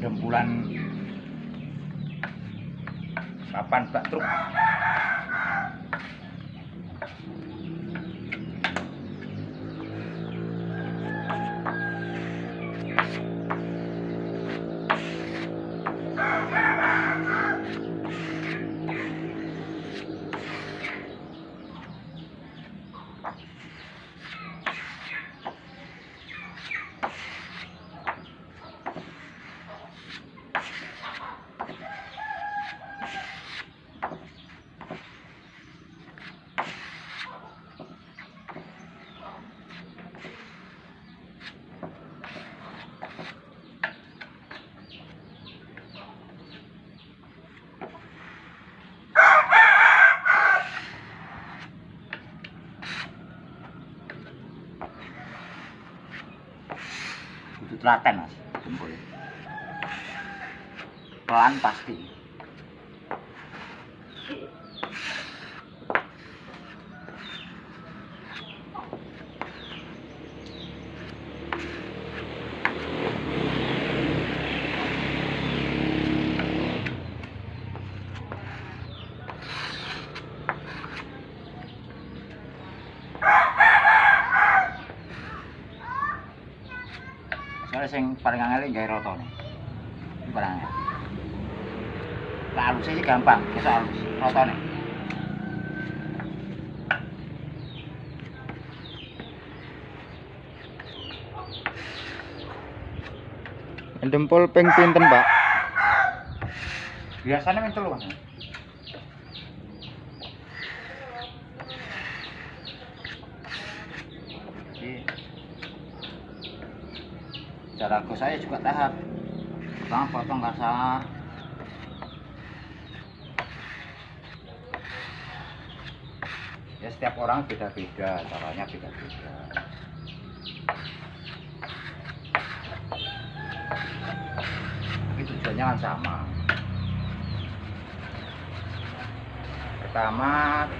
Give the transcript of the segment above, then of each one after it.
dempulan papan bak truk. Kudu telaten Mas, jempol. Pelan pasti. Soalnya sing paling angel gawe rotone. Iki paling angel. Lah halus sih gampang, iso halus rotone. Dempul ping pinten, Pak? Biasanya men 3 Mas. Cara aku saya juga tahap. Pertama potong kasar. Ya setiap orang beda-beda, caranya beda-beda. Tapi tujuannya kan sama. Pertama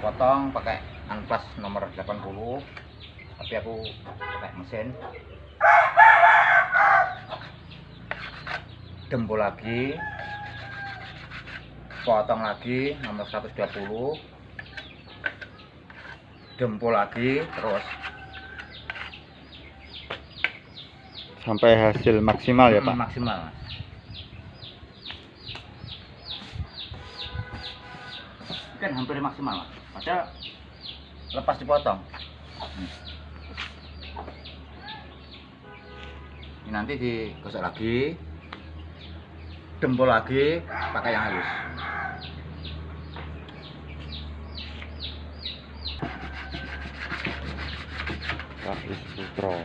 potong pakai anplas nomor 80, tapi aku pakai mesin. Dempul lagi, potong lagi nomor 120, dempul lagi, terus Sampai hasil maksimal ya, Pak? maksimal. Ini kan hampir maksimal Mas. Padahal lepas dipotong. Ini nanti digosok lagi, dempul lagi, pakai yang halus. Pak Isputro.